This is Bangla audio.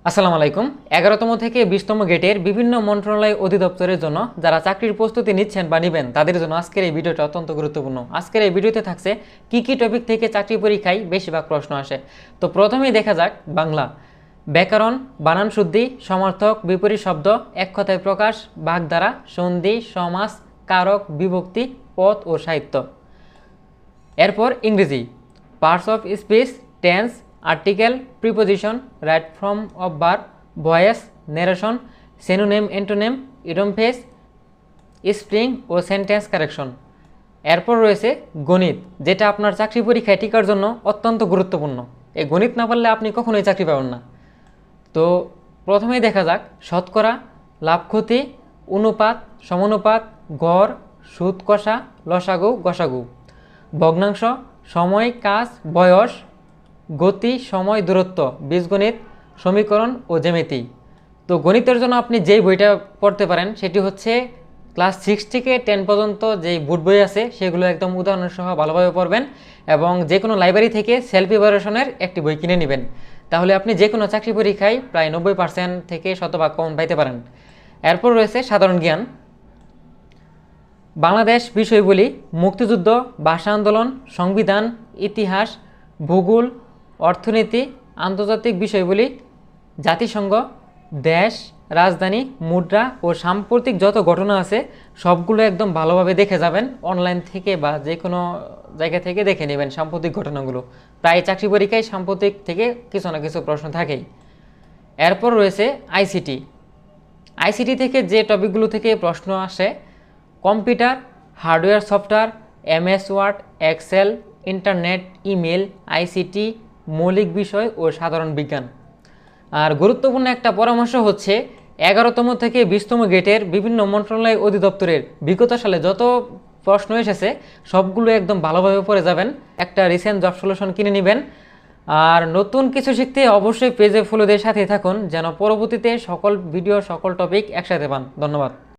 আসসালামু আলাইকুম। 11তম থেকে 20তম গেটের বিভিন্ন মন্ত্রণালয় অধিদপ্তরের জন্য যারা চাকরির প্রস্তুতি নিচ্ছেন বা নেবেন তাদের জন্য আজকের এই ভিডিওটা অত্যন্ত গুরুত্বপূর্ণ। আজকের এই ভিডিওতে থাকছে কি টপিক থেকে চাকরি পরীক্ষায় বেশিরভাগ প্রশ্ন আসে। তো প্রথমেই দেখা যাক বাংলা ব্যাকরণ, বানান শুদ্ধি, সমার্থক, বিপরীত শব্দ, এক কথায় প্রকাশ, বাগধারা, সন্ধি, সমাস, কারক, বিভক্তি, পদ ও সাহিত্য। এরপর ইংরেজি parts of speech, tense, article, preposition, right form of verb, voice, narration, synonym, antonym, idiom phrase, spring ও সেন্টেন্স কারেকশন। এরপর রয়েছে গণিত, যেটা আপনার চাকরি পরীক্ষায় টিকার জন্য অত্যন্ত গুরুত্বপূর্ণ। এই গণিত না পারলে আপনি কখনোই চাকরি পাবেন না। তো প্রথমেই দেখা যাক শতকরা, লাভ ক্ষতি, অনুপাত, সমানুপাত, গড়, সুদ কষা, লসাগু, গসাগু, ভগ্নাংশ, সময়, কাজ, বয়স, গতি, সময়, দূরত্ব, বীজগণিত, সমীকরণ ও জ্যামিতি। তো গণিতের জন্য আপনি যেই বইটা পড়তে পারেন সেটি হচ্ছে ক্লাস 6 থেকে 10 পর্যন্ত যেই বুট বই আছে সেগুলো একদম উদাহরণ সহ ভালোভাবে পড়বেন এবং যে কোনো লাইব্রেরি থেকে সেলফ প্রিপারেশনের একটি বই কিনে নেবেন। তাহলে আপনি যে কোনো চাকরি পরীক্ষায় প্রায় 90% থেকে শতভাগ কমন পাইতে পারেন। এরপর রয়েছে সাধারণ জ্ঞান, বাংলাদেশ বিষয়গুলি, মুক্তিযুদ্ধ, ভাষা আন্দোলন, সংবিধান, ইতিহাস, ভূগোল, অর্থনীতি, আন্তর্জাতিক বিষয়গুলি, জাতিসংঘ, দেশ, রাজধানী, মুদ্রা ও সাম্প্রতিক যত ঘটনা আছে সবগুলো একদম ভালোভাবে দেখে যাবেন। অনলাইন থেকে বা যে কোনো জায়গা থেকে দেখে নেবেন সাম্প্রতিক ঘটনাগুলো। প্রায় চাকরি পরীক্ষায় সাম্প্রতিক থেকে কিছু না কিছু প্রশ্ন থাকেই। এরপর রয়েছে আইসিটি। আইসিটি থেকে যে টপিকগুলো থেকে প্রশ্ন আসে computer, hardware, software, MS Word, Excel, internet, email, ICT, মৌলিক বিষয় ও সাধারণ বিজ্ঞান। আর গুরুত্বপূর্ণ একটা পরামর্শ হচ্ছে 11তম থেকে 20তম গেটের বিভিন্ন মন্ত্রণালয় অধিদপ্তরের বিগত সালে যত প্রশ্ন এসেছে সবগুলো একদম ভালোভাবে পড়ে যাবেন। একটা রিসেন্ট জব সলিউশন কিনে নেবেন। আর নতুন কিছু শিখতে অবশ্যই পেজে ফলো দিয়ে সাথে থাকুন যেন পরবর্তীতে সকল ভিডিও সকল টপিক একসাথে পান। ধন্যবাদ।